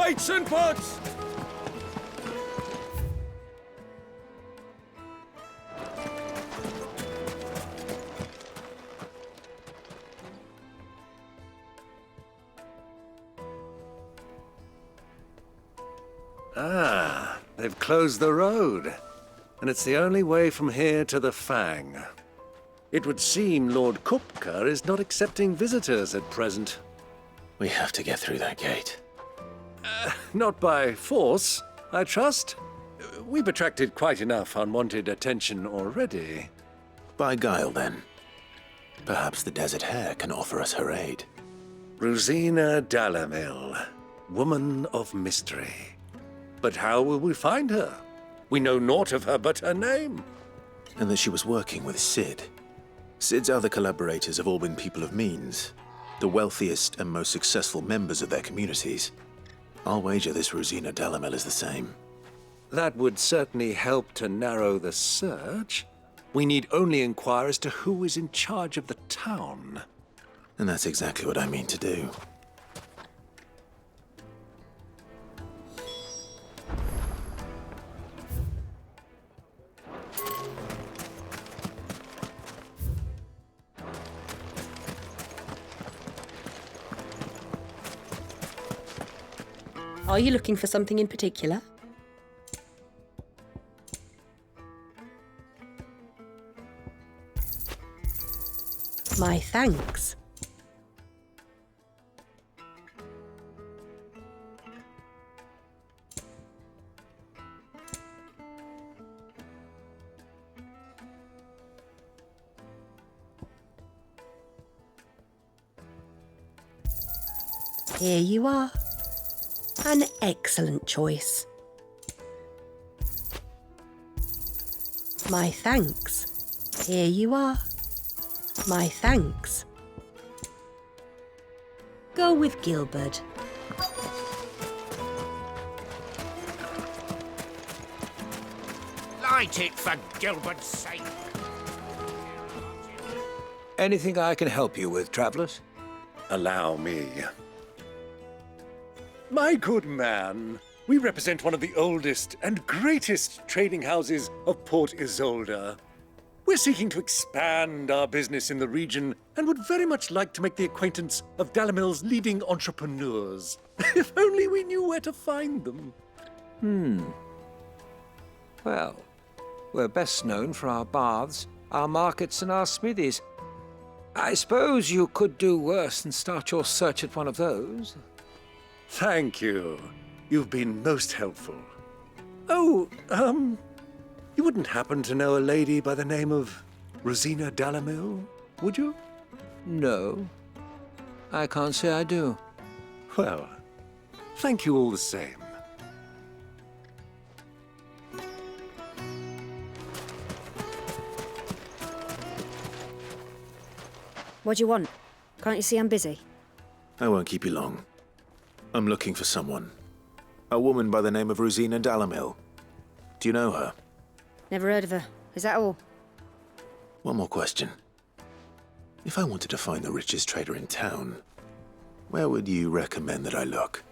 Weights and puts! Ah, they've closed the road. And it's the only way from here to the Fang. It would seem Lord Kupka is not accepting visitors at present. We have to get through that gate. Not by force, I trust. We've attracted quite enough unwanted attention already. By guile, then. Perhaps the Desert Hare can offer us her aid. Rosina Dalamil, woman of mystery. But how will we find her? We know naught of her but her name. And that she was working with Sid. Sid's other collaborators have all been people of means, the wealthiest and most successful members of their communities. I'll wager this Rosina Dalamel is the same. That would certainly help to narrow the search. We need only inquire as to who is in charge of the town. And that's exactly what I mean to do. Are you looking for something in particular? My thanks. Here you are. An excellent choice. My thanks. Here you are. My thanks. Go with Gilbert. Light it for Gilbert's sake. Anything I can help you with, travelers? Allow me. My good man, we represent one of the oldest and greatest trading houses of Port Isolde. We're seeking to expand our business in the region and would very much like to make the acquaintance of Dalamil's leading entrepreneurs. If only we knew where to find them. Well, we're best known for our baths, our markets, and our smithies. I suppose you could do worse than start your search at one of those. Thank you. You've been most helpful. Oh, you wouldn't happen to know a lady by the name of Rosina Dalamil, would you? No, I can't say I do. Well, thank you all the same. What do you want? Can't you see I'm busy? I won't keep you long. I'm looking for someone. A woman by the name of Rosina Dalamil. Do you know her? Never heard of her. Is that all? One more question. If I wanted to find the richest trader in town, where would you recommend that I look?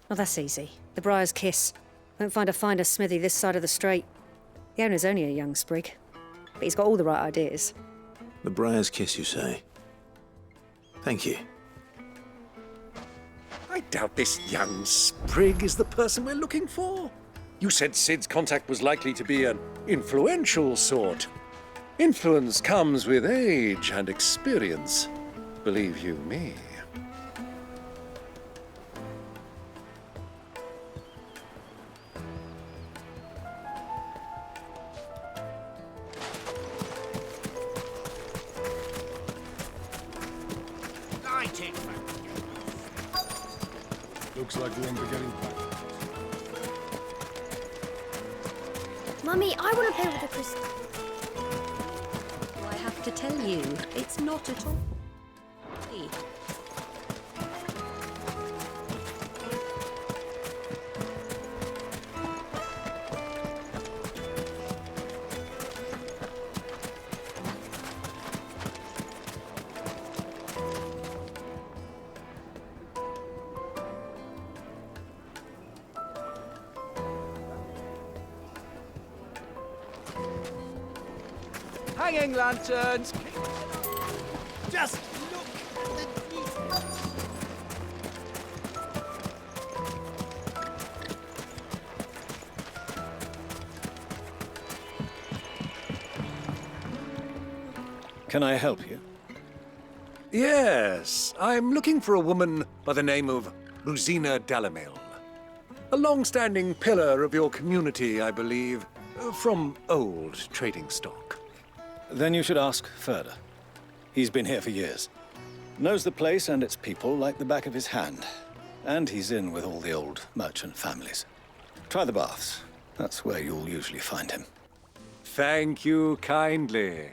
Well, that's easy. The Briar's Kiss. Won't find a finer smithy this side of the strait. The owner's only a young sprig, but he's got all the right ideas. The Briar's Kiss, you say? Thank you. I doubt this young sprig is the person we're looking for. You said Sid's contact was likely to be an influential sort. Influence comes with age and experience, believe you me. Light it for Looks like we won't be getting back. Mummy, I want to play with the crystal. I have to tell you, it's not at all. Hanging lanterns! Just look at the details. Can I help you? Yes, I'm looking for a woman by the name of Rosina Dalamil. A long-standing pillar of your community, I believe, from old trading stock. Then you should ask Ferda. He's been here for years. Knows the place and its people like the back of his hand. And he's in with all the old merchant families. Try the baths. That's where you'll usually find him. Thank you kindly.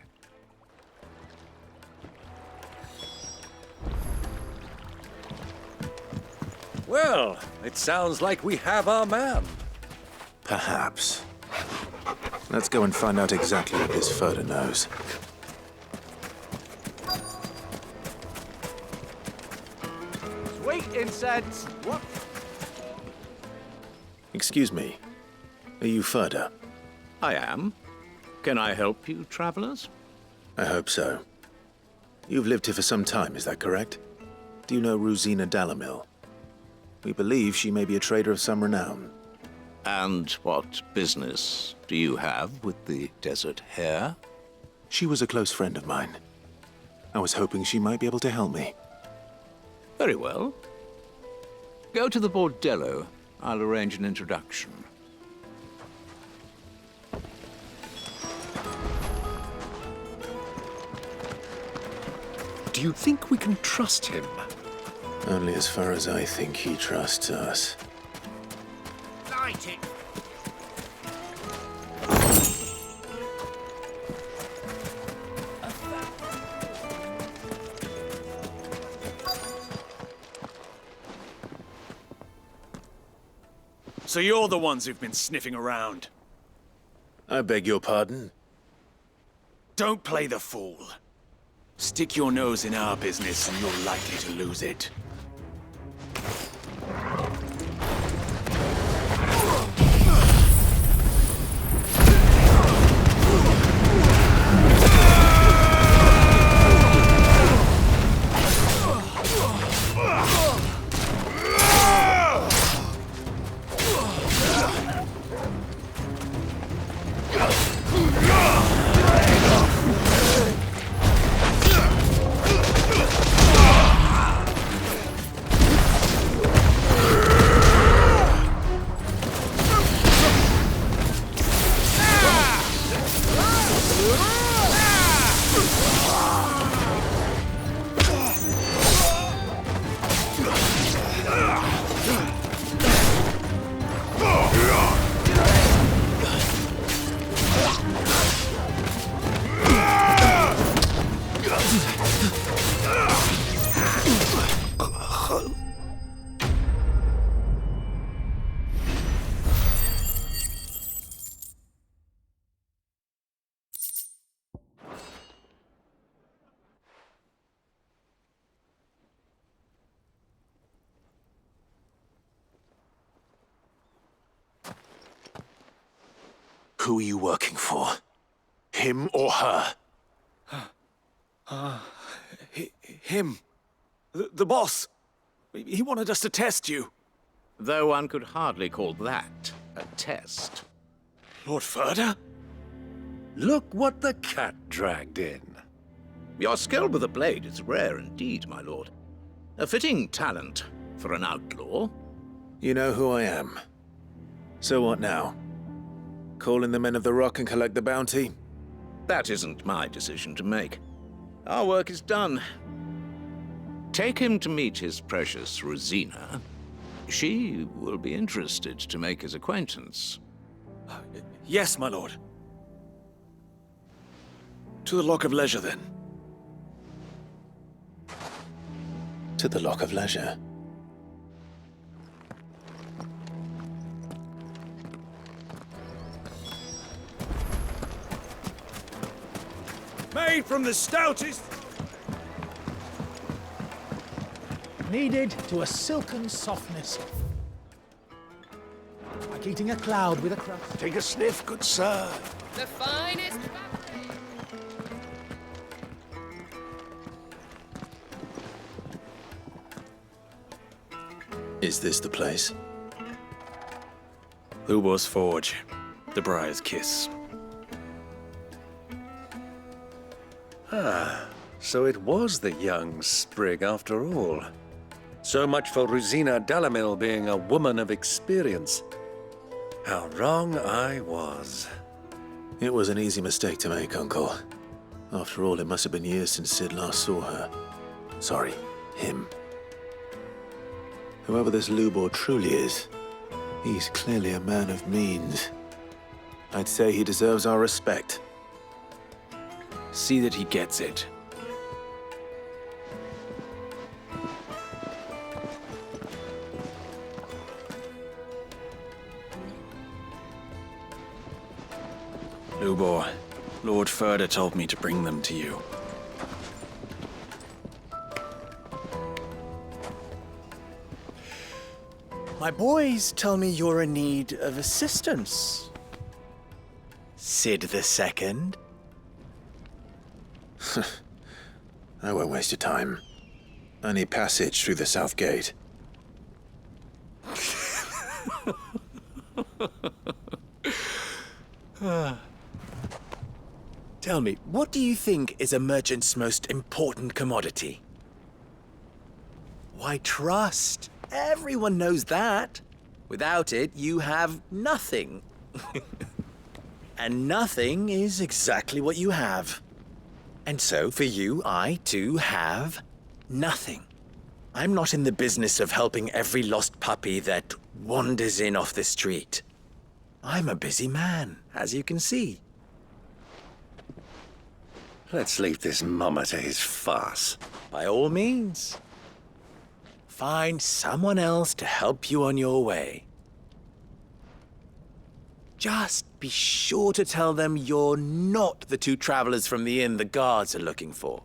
Well, it sounds like we have our man. Perhaps. Let's go and find out exactly what this Ferda knows. Sweet incense! What? Excuse me. Are you Ferda? I am. Can I help you, travelers? I hope so. You've lived here for some time, is that correct? Do you know Rosina Dalamil? We believe she may be a trader of some renown. And what business do you have with the desert hare? She was a close friend of mine. I was hoping she might be able to help me. Very well. Go to the bordello. I'll arrange an introduction. Do you think we can trust him? Only as far as I think he trusts us. Light it. So you're the ones who've been sniffing around. I beg your pardon? Don't play the fool. Stick your nose in our business and you're likely to lose it. Who are you working for? Him or her? Him. The boss. He wanted us to test you. Though one could hardly call that a test. Lord Ferda? Look what the cat dragged in. Your skill with a blade is rare indeed, my lord. A fitting talent for an outlaw. You know who I am. So what now? Call in the Men of the Rock and collect the bounty? That isn't my decision to make. Our work is done. Take him to meet his precious Rosina. She will be interested to make his acquaintance. Yes, my lord. To the Lock of Leisure, then. To the Lock of Leisure. Made from the stoutest... Kneaded to a silken softness. Like eating a cloud with a crust. Take a sniff, good sir. The finest Is this the place? Lubo's Forge. The Briar's Kiss. So it was the young sprig after all. So much for Rosina Dalamil being a woman of experience. How wrong I was. It was an easy mistake to make, Uncle. After all, it must have been years since Sid last saw her. Sorry, him. Whoever this Lubor truly is, he's clearly a man of means. I'd say he deserves our respect. See that he gets it. Lubor, Lord Furder told me to bring them to you. My boys tell me you're in need of assistance. Sid the Second? I won't waste your time. I need passage through the south gate. Tell me, what do you think is a merchant's most important commodity? Why, trust. Everyone knows that. Without it, you have nothing. And nothing is exactly what you have. And so, for you, I, too, have nothing. I'm not in the business of helping every lost puppy that wanders in off the street. I'm a busy man, as you can see. Let's leave this mummer to his farce. By all means. Find someone else to help you on your way. Just be sure to tell them you're not the two travelers from the inn the guards are looking for.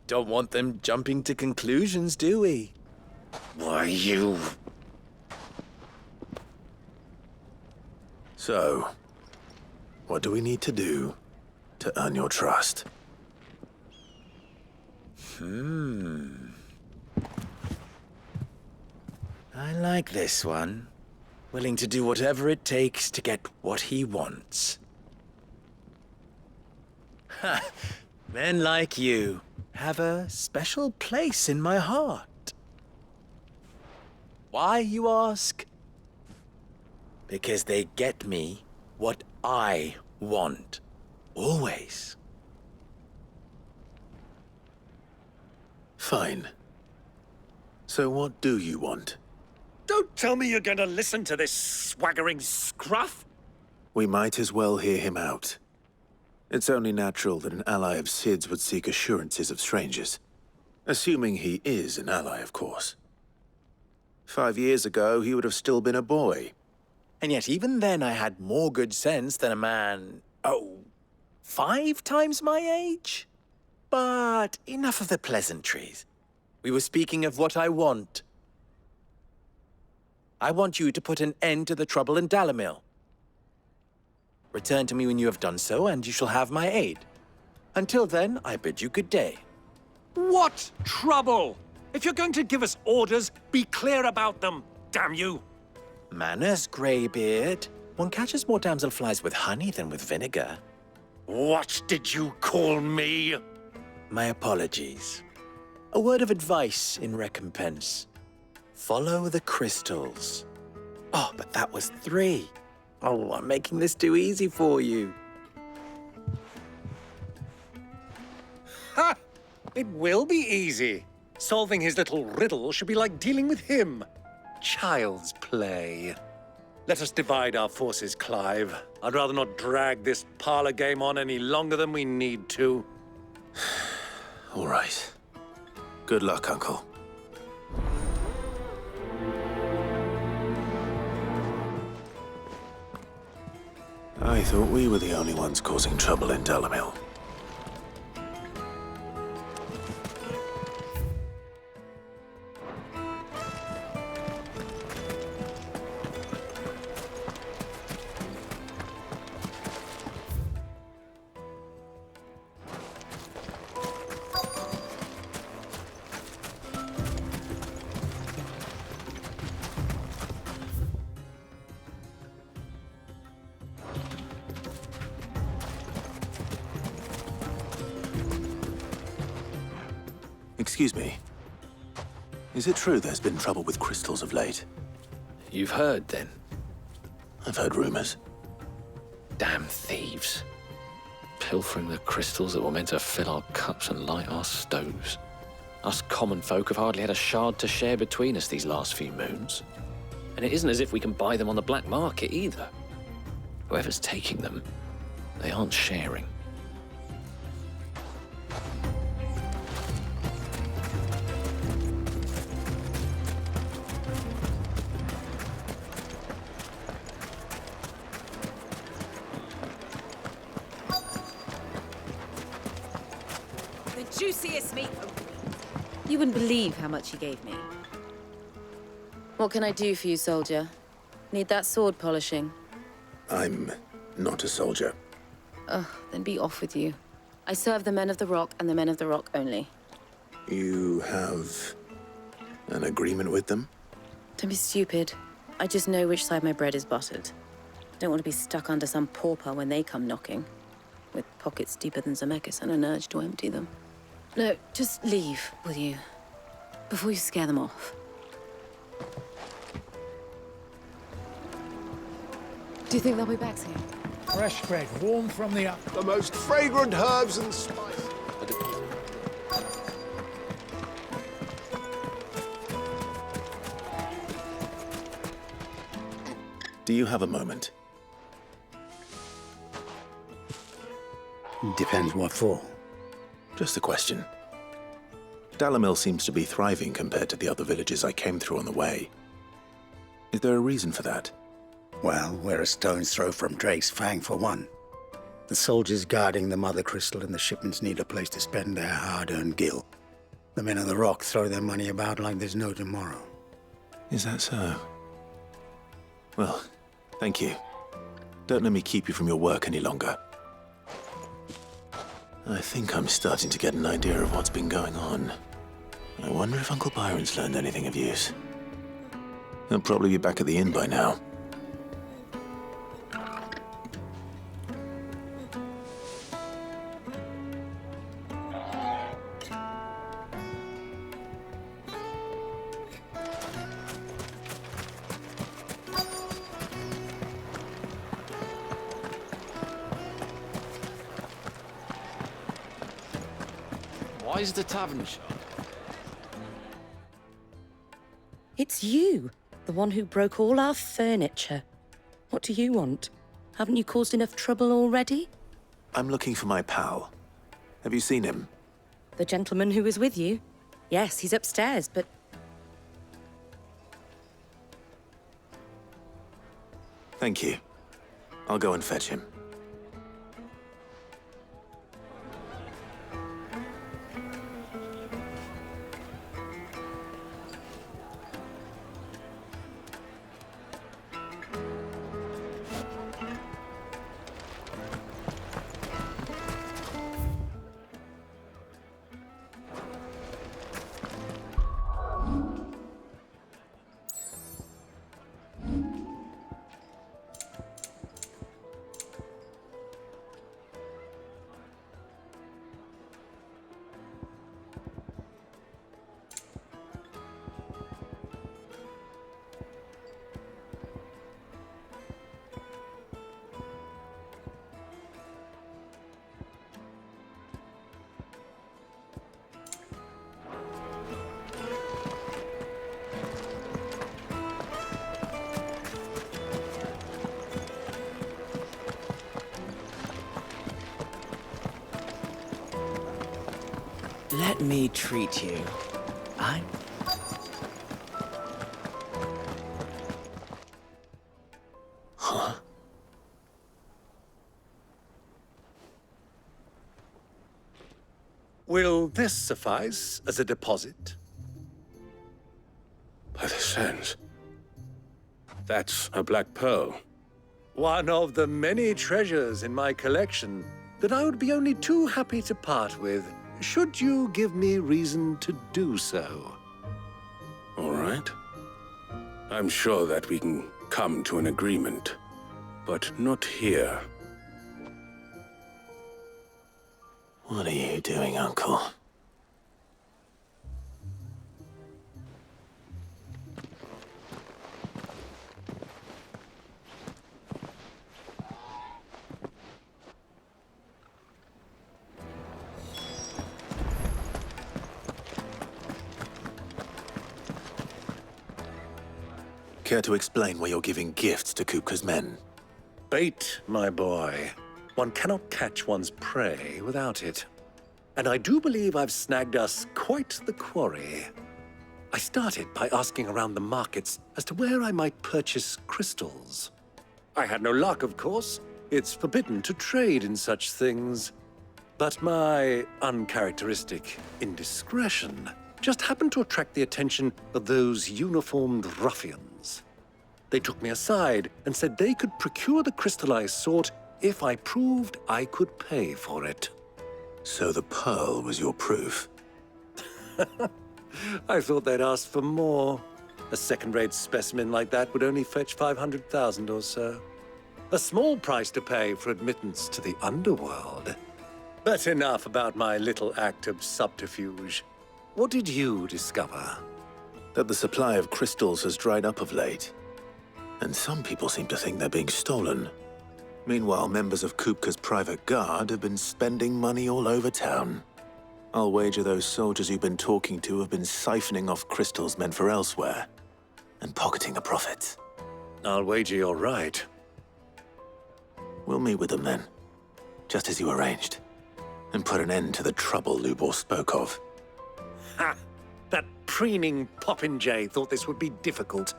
Don't want them jumping to conclusions, do we? Why, you... So, what do we need to do to earn your trust? I like this one. Willing to do whatever it takes to get what he wants. Ha! Men like you have a special place in my heart. Why, you ask? Because they get me what I want. Always. Fine. So what do you want? Don't tell me you're going to listen to this swaggering scruff! We might as well hear him out. It's only natural that an ally of Sid's would seek assurances of strangers. Assuming he is an ally, of course. 5 years ago, he would have still been a boy. And yet even then I had more good sense than a man, 5 times my age? But enough of the pleasantries. We were speaking of what I want. I want you to put an end to the trouble in Dalamil. Return to me when you have done so, and you shall have my aid. Until then, I bid you good day. What trouble? If you're going to give us orders, be clear about them, damn you! Manners, Greybeard. One catches more damselflies with honey than with vinegar. What did you call me? My apologies. A word of advice in recompense. Follow the crystals. Oh, but that was 3. Oh, I'm making this too easy for you. Ha! It will be easy. Solving his little riddle should be like dealing with him. Child's play. Let us divide our forces, Clive. I'd rather not drag this parlor game on any longer than we need to. All right. Good luck, Uncle. I thought we were the only ones causing trouble in Dalamil. Excuse me. Is it true there's been trouble with crystals of late? You've heard, then? I've heard rumors. Damn thieves. Pilfering the crystals that were meant to fill our cups and light our stoves. Us common folk have hardly had a shard to share between us these last few moons. And it isn't as if we can buy them on the black market either. Whoever's taking them, they aren't sharing. The juiciest meat. You wouldn't believe how much he gave me. What can I do for you, soldier? Need that sword polishing? I'm not a soldier. Ugh, then be off with you. I serve the men of the Rock and the men of the Rock only. You have an agreement with them? Don't be stupid. I just know which side my bread is buttered. Don't want to be stuck under some pauper when they come knocking. With pockets deeper than Zemeckis and an urge to empty them. No, just leave, will you? Before you scare them off. Do you think they'll be back soon? Fresh bread, warm from the oven. The most fragrant herbs and spices. Do you have a moment? Depends what for. Just a question. Dalamil seems to be thriving compared to the other villages I came through on the way. Is there a reason for that? Well, we're a stone's throw from Drake's Fang, for one. The soldiers guarding the Mother Crystal and the shipments need a place to spend their hard-earned gil. The men of the Rock throw their money about like there's no tomorrow. Is that so? Well, thank you. Don't let me keep you from your work any longer. I think I'm starting to get an idea of what's been going on. I wonder if Uncle Byron's learned anything of use. He'll probably be back at the inn by now. Why is the tavern shut? It's you, the one who broke all our furniture. What do you want? Haven't you caused enough trouble already? I'm looking for my pal. Have you seen him? The gentleman who was with you? Yes, he's upstairs, but... Thank you. I'll go and fetch him. Let me treat you. Huh? Will this suffice as a deposit? By the sands. That's a black pearl. One of the many treasures in my collection that I would be only too happy to part with, should you give me reason to do so. All right. I'm sure that we can come to an agreement, but not here. What are you doing, Uncle? Care to explain why you're giving gifts to Kupka's men? Bait, my boy. One cannot catch one's prey without it. And I do believe I've snagged us quite the quarry. I started by asking around the markets as to where I might purchase crystals. I had no luck, of course. It's forbidden to trade in such things. But my uncharacteristic indiscretion just happened to attract the attention of those uniformed ruffians. They took me aside and said they could procure the crystal I sought if I proved I could pay for it. So the pearl was your proof? I thought they'd asked for more. A second-rate specimen like that would only fetch 500,000 or so. A small price to pay for admittance to the underworld. But enough about my little act of subterfuge. What did you discover? That the supply of crystals has dried up of late. And some people seem to think they're being stolen. Meanwhile, members of Kupka's private guard have been spending money all over town. I'll wager those soldiers you've been talking to have been siphoning off crystals meant for elsewhere, and pocketing the profits. I'll wager you're right. We'll meet with them then, just as you arranged, and put an end to the trouble Lubor spoke of. Ha! That preening popinjay thought this would be difficult.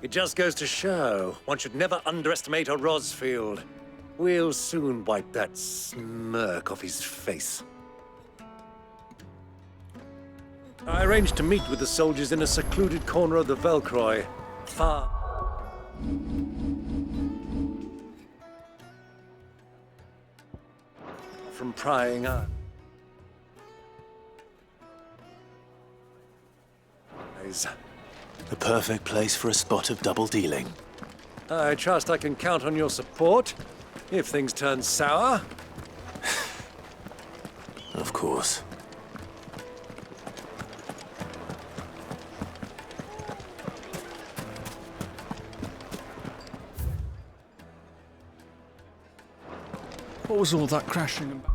It just goes to show, one should never underestimate a Rosfield. We'll soon wipe that smirk off his face. I arranged to meet with the soldiers in a secluded corner of the Velcroy, far from prying eyes. The perfect place for a spot of double dealing. I trust I can count on your support if things turn sour. Of course. What was all that crashing about?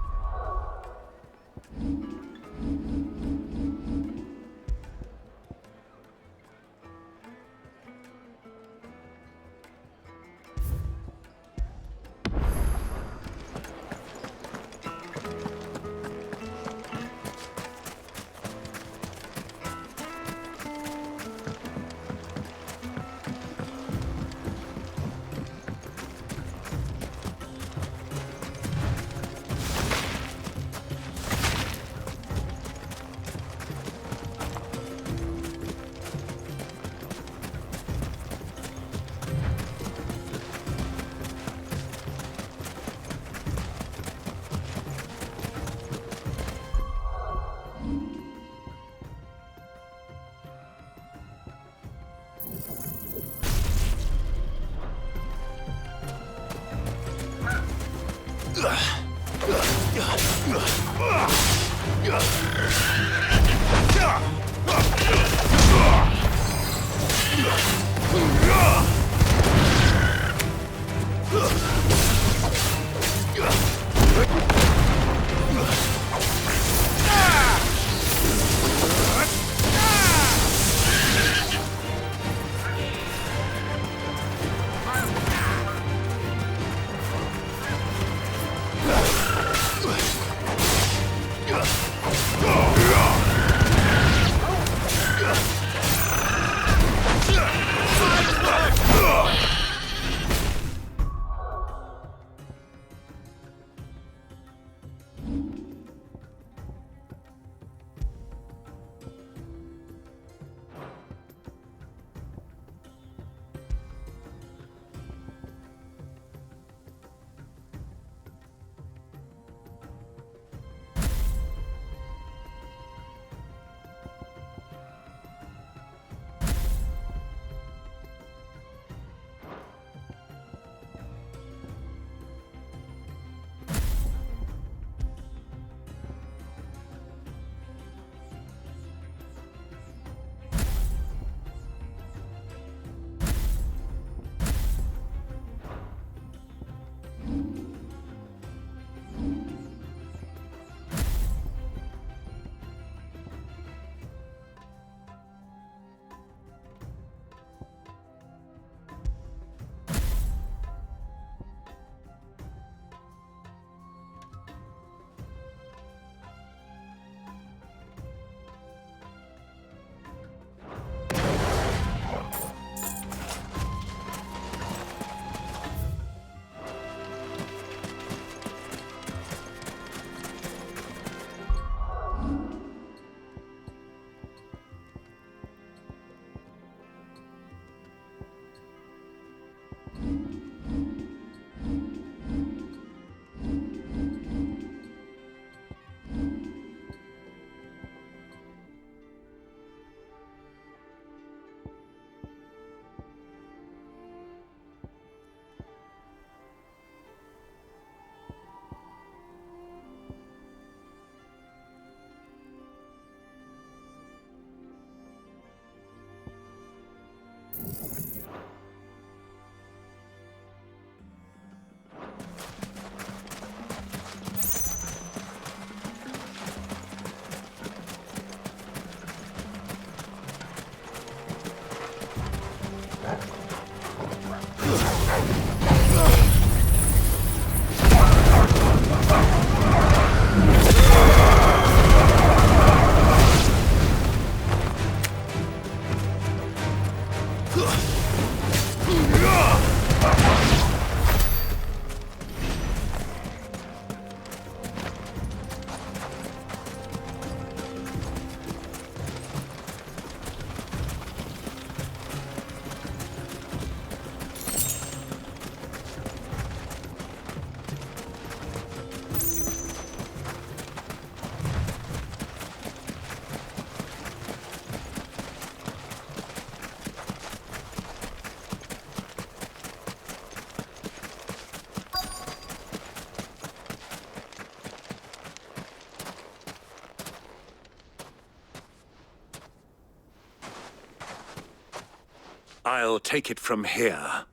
I'll take it from here.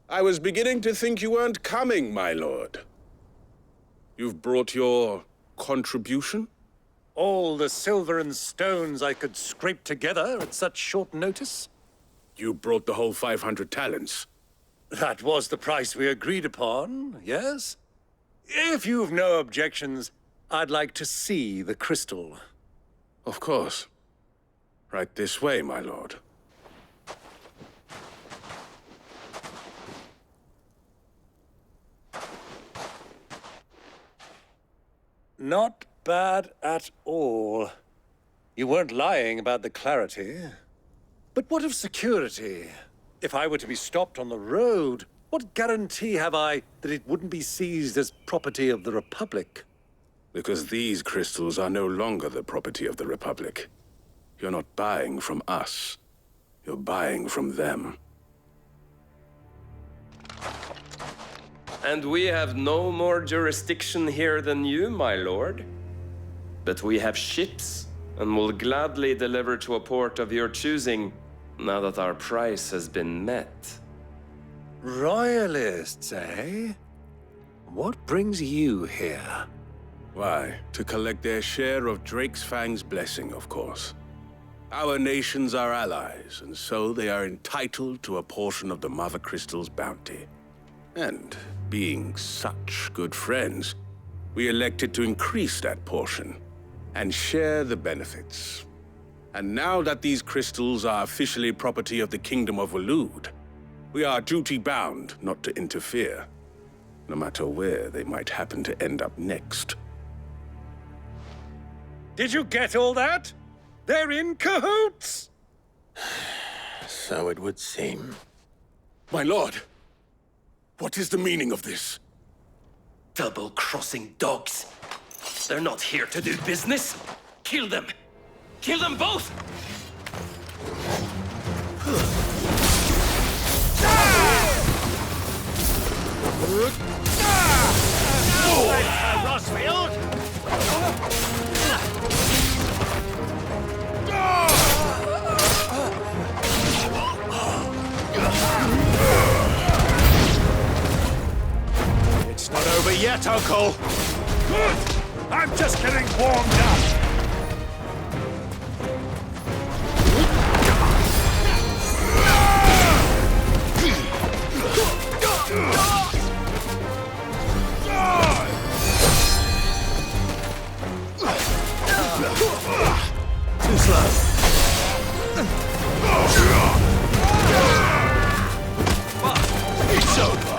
I was beginning to think you weren't coming, my lord. You've brought your contribution? All the silver and stones I could scrape together at such short notice? You brought the whole 500 talents. That was the price we agreed upon, yes? If you've no objections, I'd like to see the crystal. Of course. Right this way, my lord. Not bad at all. You weren't lying about the clarity. But what of security? If I were to be stopped on the road, what guarantee have I that it wouldn't be seized as property of the Republic? Because these crystals are no longer the property of the Republic. You're not buying from us. You're buying from them. And we have no more jurisdiction here than you, my lord. But we have ships, and will gladly deliver to a port of your choosing, now that our price has been met. Royalists, eh? What brings you here? Why, to collect their share of Drake's Fang's blessing, of course. Our nations are allies, and so they are entitled to a portion of the Mother Crystal's bounty. And being such good friends, we elected to increase that portion and share the benefits. And now that these crystals are officially property of the Kingdom of Waloed, we are duty-bound not to interfere, no matter where they might happen to end up next. Did you get all that? They're in cahoots! So it would seem. My lord! What is the meaning of this? Double-crossing dogs. They're not here to do business. Kill them. Kill them both! It's not over yet, Uncle! Good! I'm just getting warmed up! Too slow. It's over.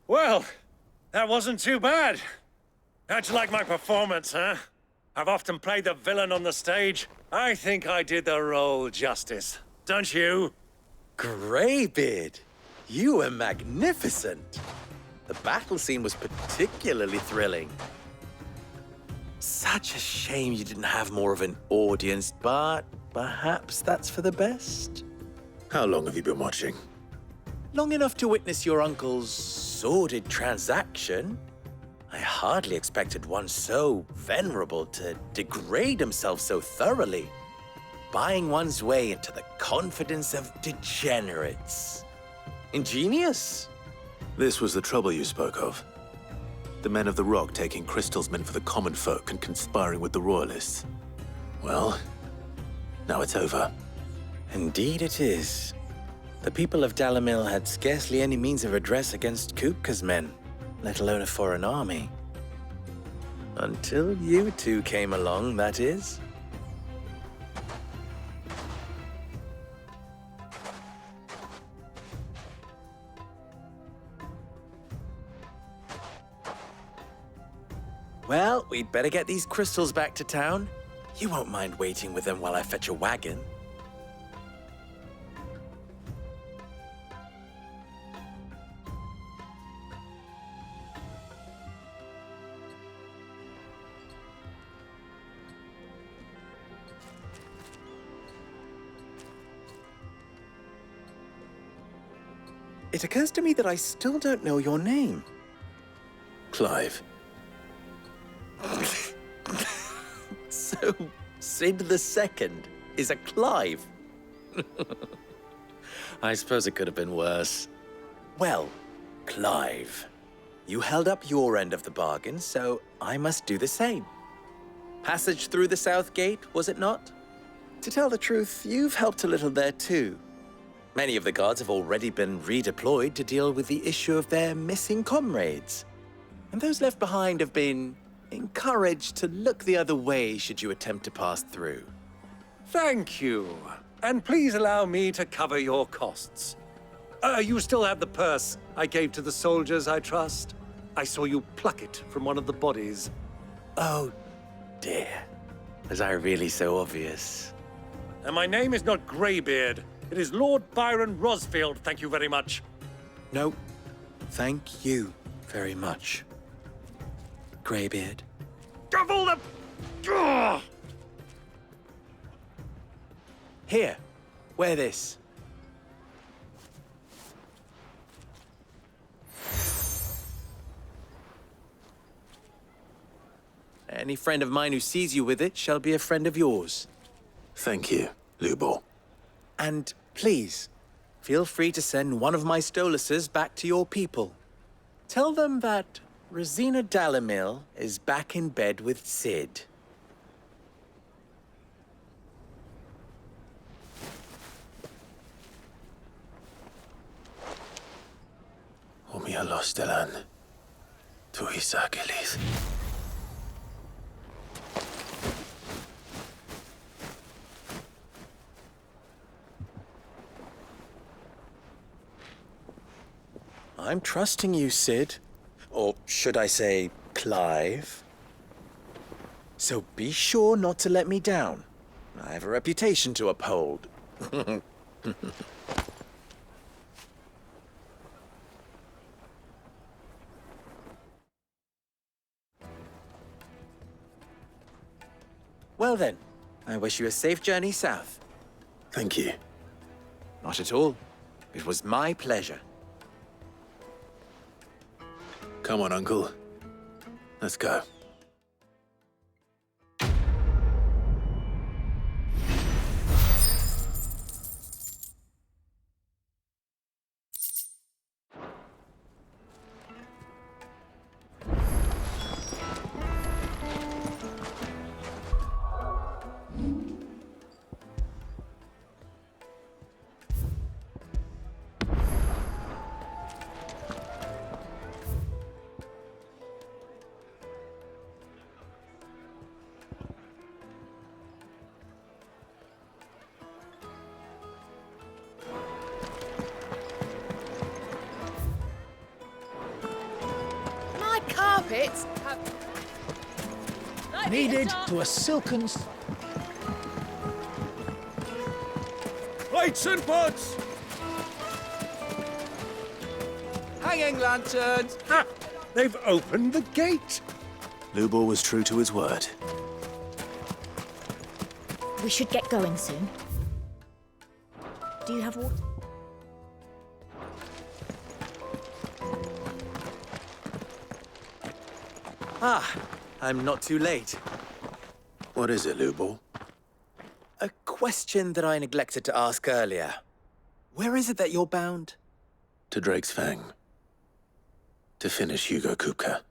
Well, that wasn't too bad. How'd you like my performance, huh? I've often played the villain on the stage. I think I did the role justice. Don't you? Greybeard, you were magnificent. The battle scene was particularly thrilling. Such a shame you didn't have more of an audience, but perhaps that's for the best. How long have you been watching? Long enough to witness your uncle's sordid transaction. I hardly expected one so venerable to degrade himself so thoroughly, buying one's way into the confidence of degenerates. Ingenious. This was the trouble you spoke of. The men of the Rock taking crystals meant for the common folk and conspiring with the Royalists. Well, now it's over. Indeed it is. The people of Dalamil had scarcely any means of redress against Kupka's men, let alone a foreign army. Until you two came along, that is. Well, we'd better get these crystals back to town. You won't mind waiting with them while I fetch a wagon. It occurs to me that I still don't know your name. Clive. So, Sid the Second is a Clive. I suppose it could have been worse. Well, Clive, you held up your end of the bargain, so I must do the same. Passage through the South Gate, was it not? To tell the truth, you've helped a little there too. Many of the guards have already been redeployed to deal with the issue of their missing comrades. And those left behind have been encouraged to look the other way should you attempt to pass through. Thank you. And please allow me to cover your costs. You still have the purse I gave to the soldiers, I trust? I saw you pluck it from one of the bodies. Oh, dear. Was I really so obvious? And my name is not Greybeard. It is Lord Byron Rosfield, thank you very much. No, thank you very much, Greybeard. Of all the... Ugh! Here, wear this. Any friend of mine who sees you with it shall be a friend of yours. Thank you, Lubor. And please, feel free to send one of my Stoluses back to your people. Tell them that Rosina Dalamil is back in bed with Sid. Omia Lostelan. Tuisakelis. I'm trusting you, Sid. Or should I say, Clive? So be sure not to let me down. I have a reputation to uphold. Well then, I wish you a safe journey south. Thank you. Not at all. It was my pleasure. Come on, Uncle. Let's go. Carpets have needed to a silken... Lights and pots! Hanging lanterns! Ha! They've opened the gate! Lubor was true to his word. We should get going soon. Do you have water? Ah, I'm not too late. What is it, Lubor? A question that I neglected to ask earlier. Where is it that you're bound? To Drake's Fang. To finish Hugo Kupka.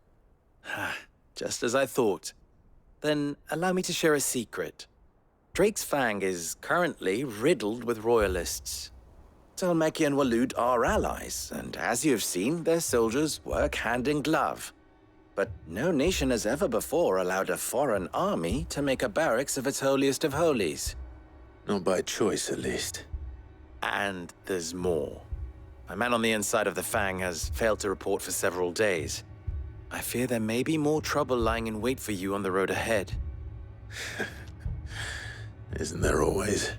Just as I thought. Then allow me to share a secret. Drake's Fang is currently riddled with royalists. Talmeki and Walud are allies, and as you've seen, their soldiers work hand in glove. But no nation has ever before allowed a foreign army to make a barracks of its holiest of holies. Not by choice, at least. And there's more. A man on the inside of the Fang has failed to report for several days. I fear there may be more trouble lying in wait for you on the road ahead. Isn't there always?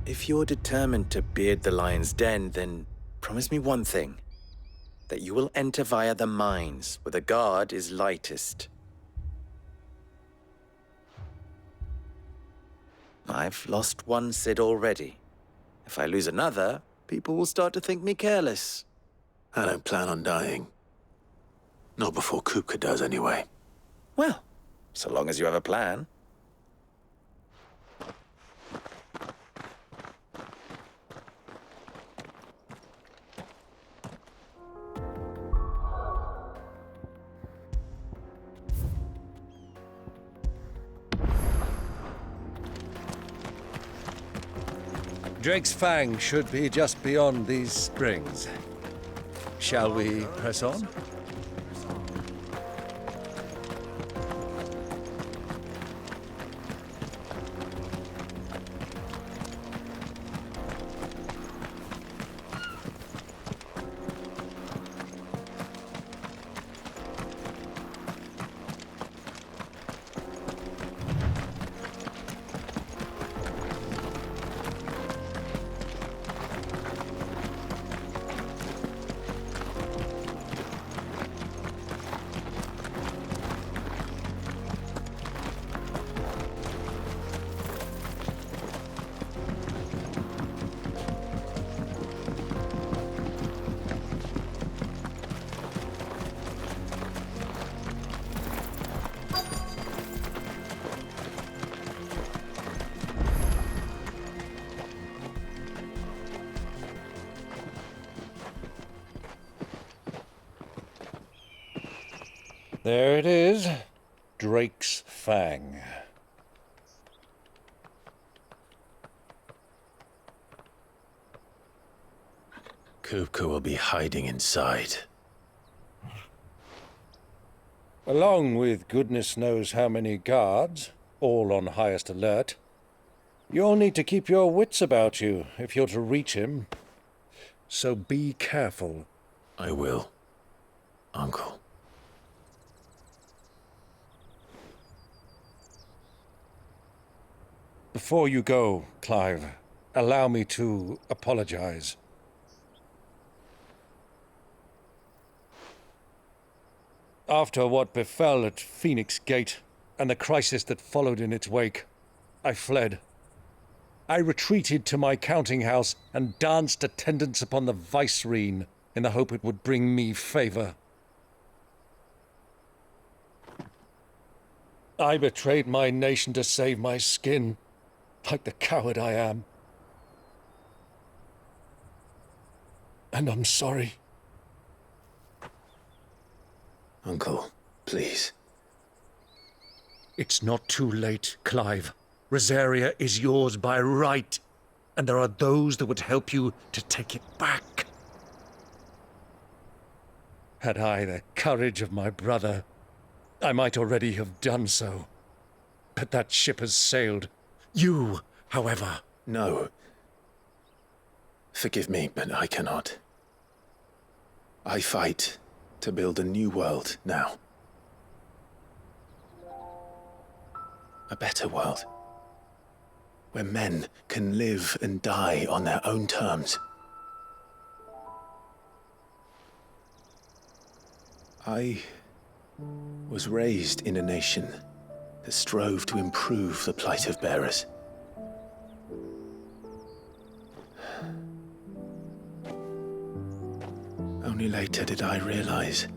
If you're determined to beard the lion's den, then promise me one thing. That you will enter via the mines, where the guard is lightest. I've lost one Cid already. If I lose another, people will start to think me careless. I don't plan on dying. Not before Kupka does, anyway. Well, so long as you have a plan. Drake's Fang should be just beyond these springs. Shall we press on? There it is, Drake's Fang. Kupka will be hiding inside. Along with goodness knows how many guards, all on highest alert. You'll need to keep your wits about you if you're to reach him. So be careful. I will, Uncle. Before you go, Clive, allow me to apologize. After what befell at Phoenix Gate and the crisis that followed in its wake, I fled. I retreated to my counting house and danced attendance upon the vicereine in the hope it would bring me favor. I betrayed my nation to save my skin, like the coward I am. And I'm sorry. Uncle, please. It's not too late, Clive. Rosaria is yours by right, and there are those that would help you to take it back. Had I the courage of my brother, I might already have done so. But that ship has sailed. You, however... No. Forgive me, but I cannot. I fight to build a new world now. A better world. Where men can live and die on their own terms. I was raised in a nation that strove to improve the plight of bearers. Only later did I realize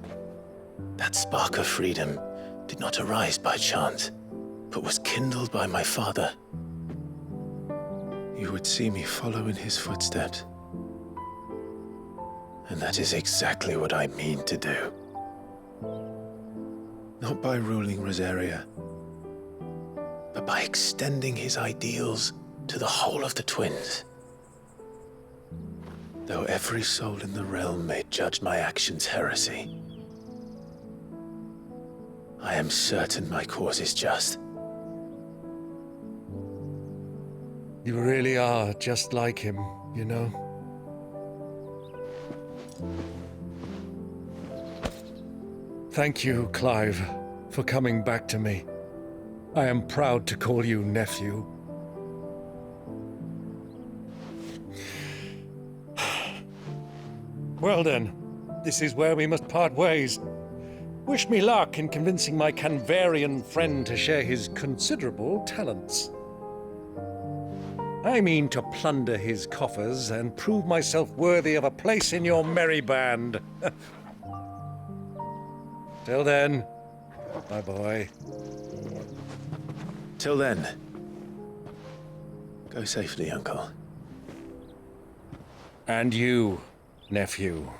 that spark of freedom did not arise by chance, but was kindled by my father. You would see me follow in his footsteps. And that is exactly what I mean to do. Not by ruling Rosaria, but by extending his ideals to the whole of the twins. Though every soul in the realm may judge my actions heresy, I am certain my cause is just. You really are just like him, you know? Thank you, Clive, for coming back to me. I am proud to call you nephew. Well then, this is where we must part ways. Wish me luck in convincing my Canvarian friend to share his considerable talents. I mean to plunder his coffers and prove myself worthy of a place in your merry band. Till then, my boy. Till then, go safely, Uncle. And you, nephew.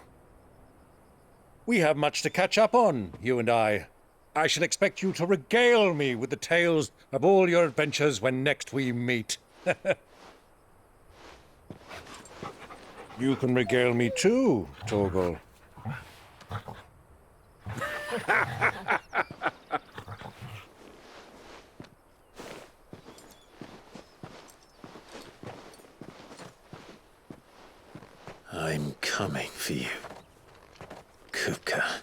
We have much to catch up on, you and I. I shall expect you to regale me with the tales of all your adventures when next we meet. You can regale me too, Torgal. I'm coming for you, Kupka.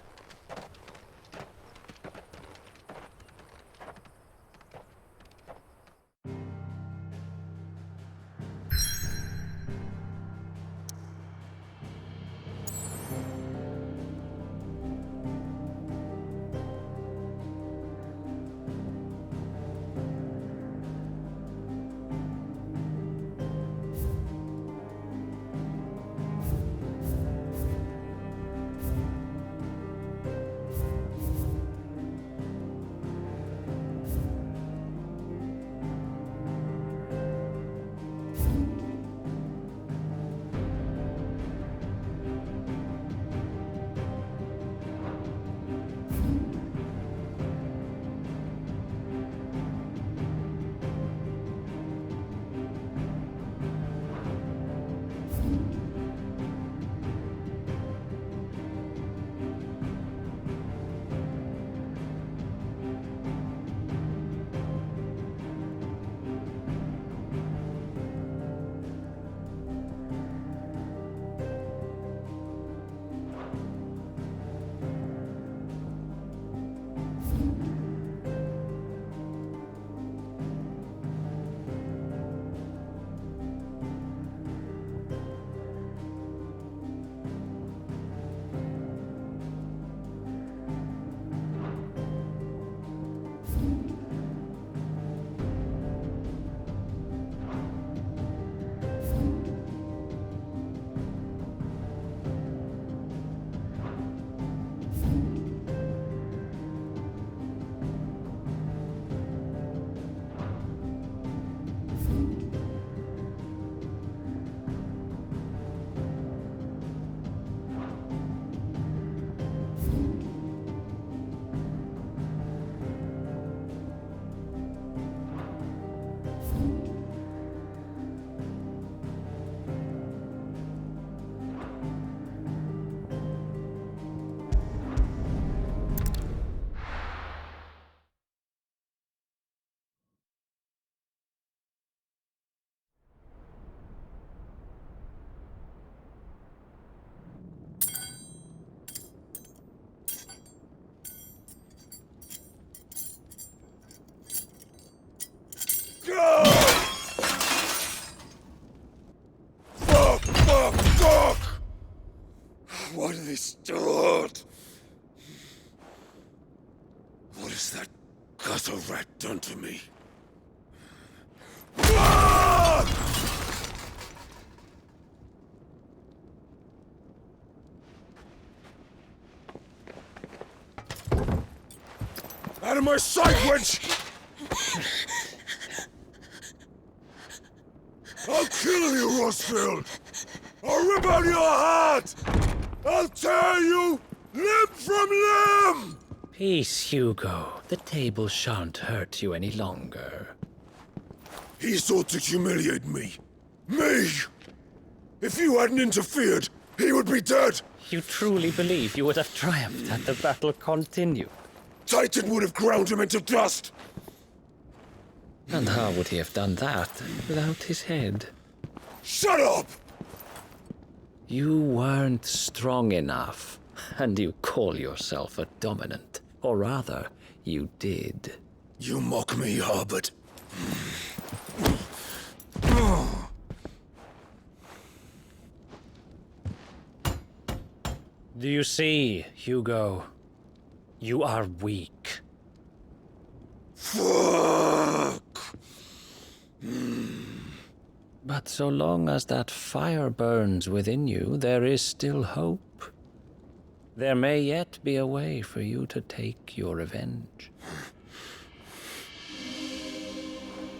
Why do they still hurt? What has that gutter rat done to me? Out of my sight, wench! I'll kill you, Rosfield! I'll rip out your heart! I'll tear you limb from limb! Peace, Hugo. The table shan't hurt you any longer. He sought to humiliate me. Me! If you hadn't interfered, he would be dead! You truly believe you would have triumphed had the battle continued? Titan would have ground him into dust! And how would he have done that without his head? Shut up! You weren't strong enough, and you call yourself a dominant. Or rather, you did. You mock me, Harbert. Do you see, Hugo? You are weak. Fuck! But so long as that fire burns within you, there is still hope. There may yet be a way for you to take your revenge.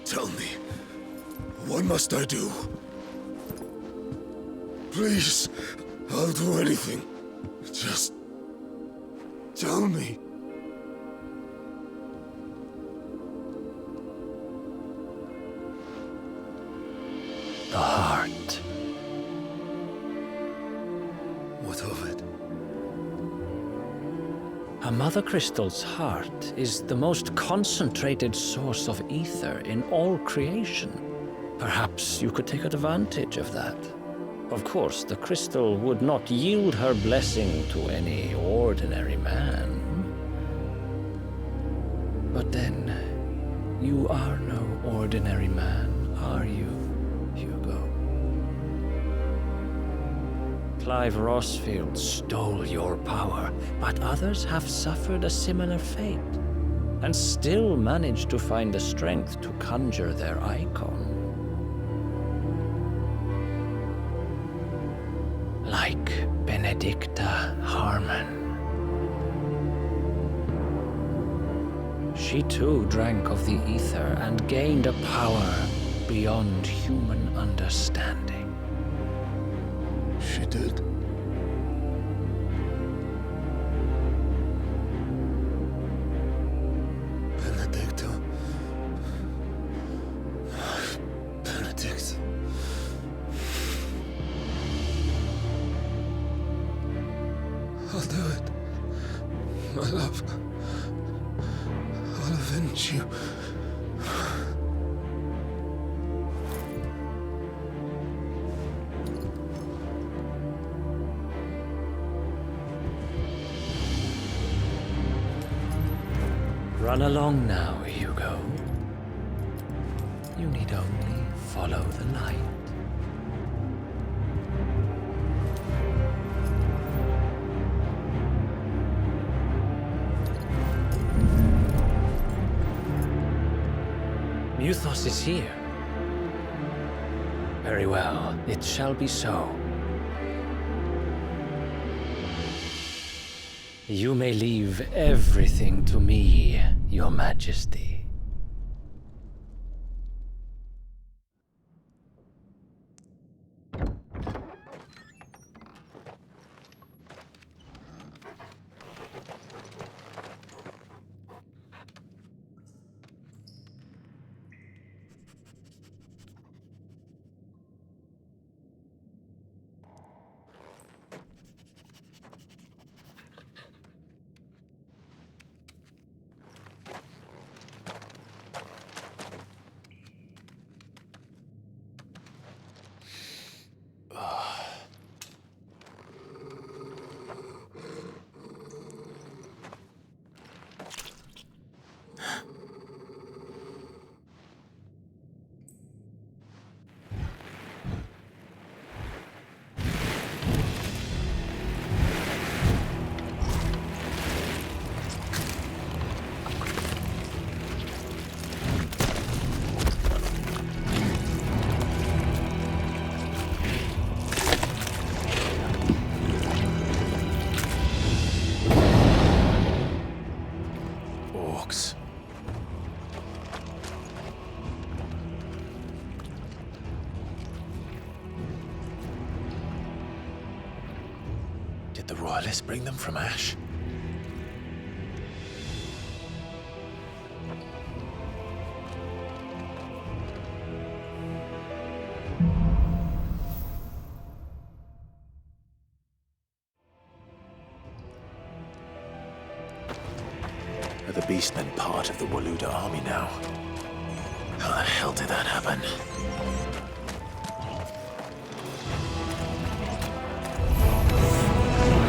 Tell me, what must I do? Please, I'll do anything. Just tell me. The heart. What of it? A mother crystal's heart is the most concentrated source of ether in all creation. Perhaps you could take advantage of that. Of course, the crystal would not yield her blessing to any ordinary man. But then, you are no ordinary man, are you, Hugo? Clive Rosfield stole your power, but others have suffered a similar fate, and still managed to find the strength to conjure their icon. Like Benedicta Harmon. She too drank of the ether and gained a power beyond human understanding. She did. Benedicta. Benedict. I'll do it. My love. I'll avenge you. Run along now, Hugo. You need only follow the light. Muthos is here. Very well, it shall be so. You may leave everything to me, Your Majesty. Did the royalists bring them from Ash? Are the Beastmen part of the Waluda army now? How the hell did that happen?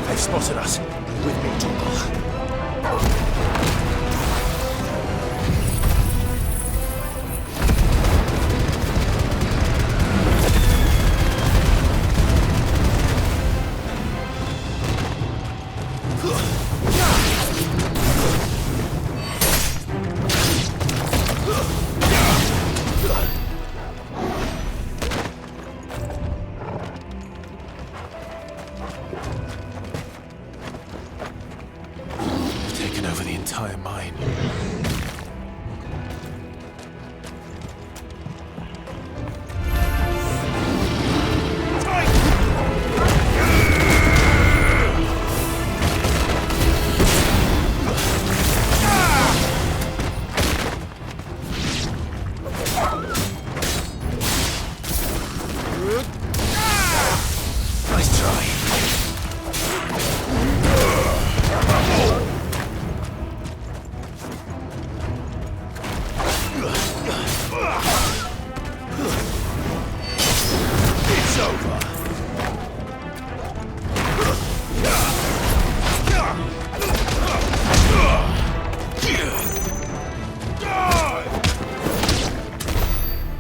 They've spotted us. With me, Toggle.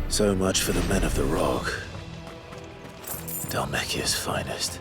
So much for the men of the Rock. Dhalmekia's finest.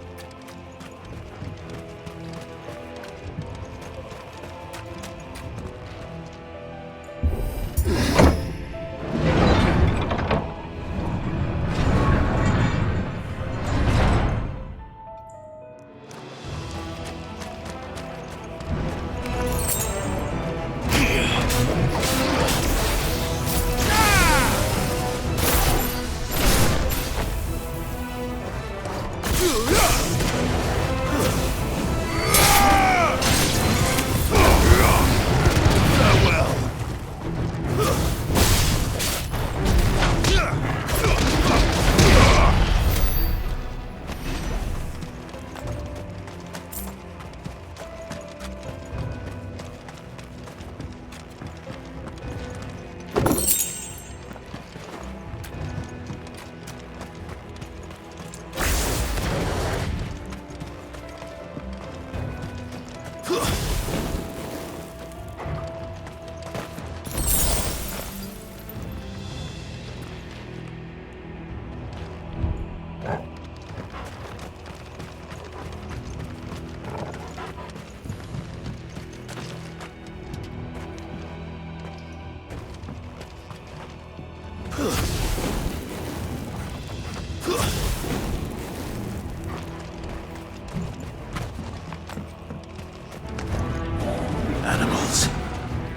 Animals,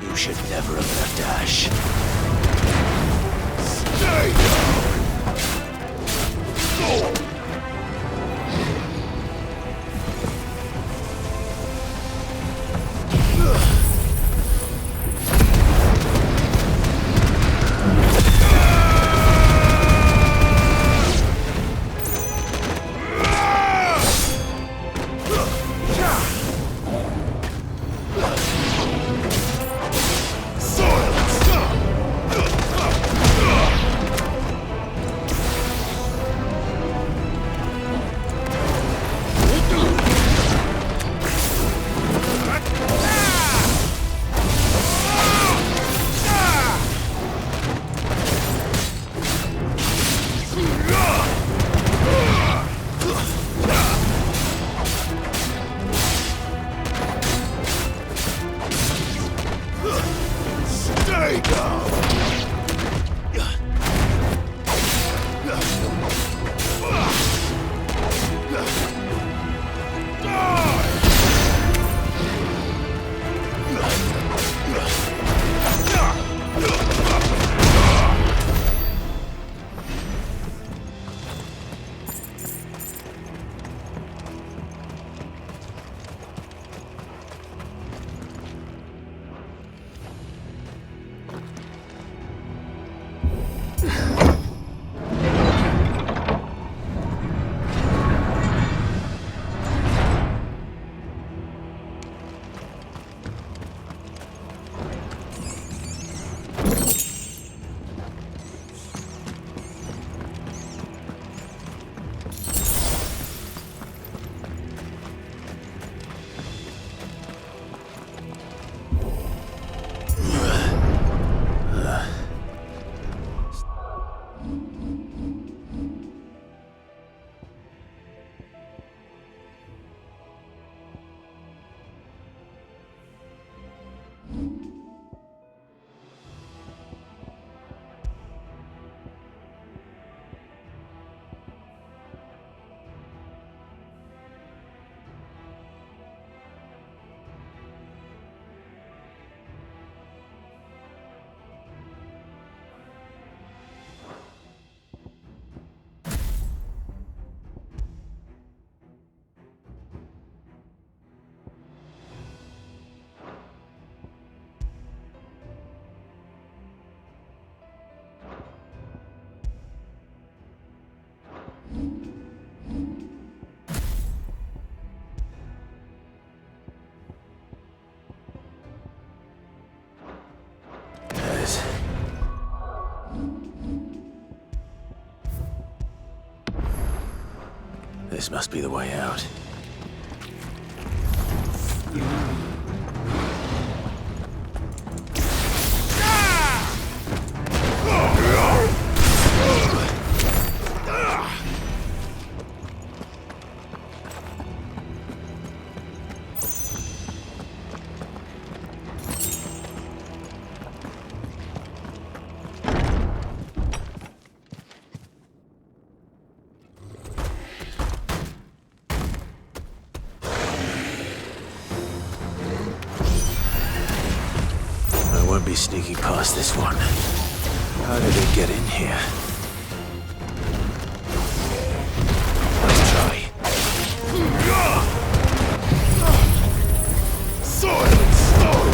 you should never have left Ash. Stay down! Go! Silence! This must be the way out. Won't be sneaking past this one. How did it get in here? Let's try. Sword and stone!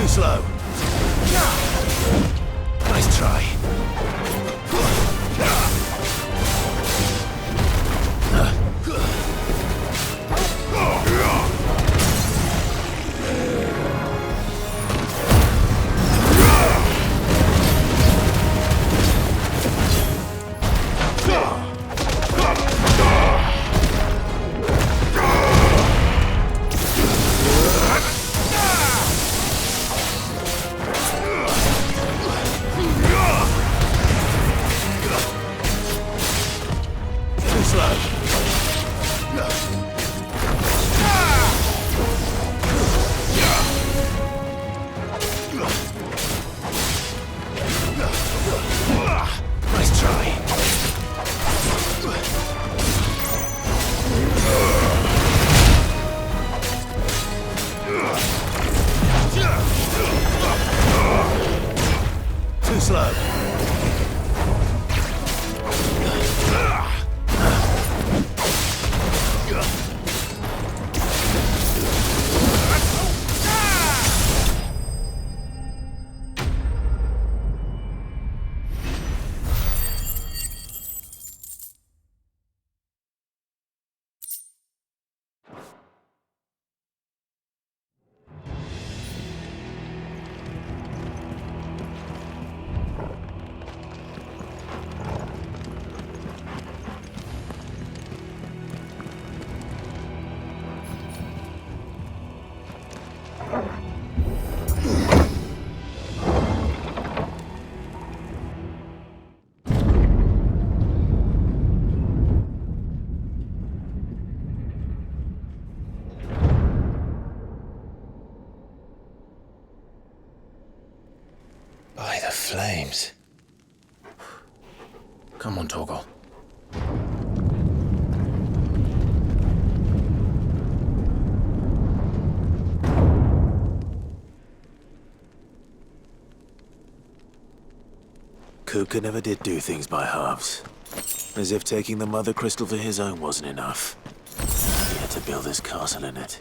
Slow. Nice try. Nice try. Too slow. By the flames. Come on, Togo. Kuka never did do things by halves. As if taking the Mother Crystal for his own wasn't enough. He had to build his castle in it.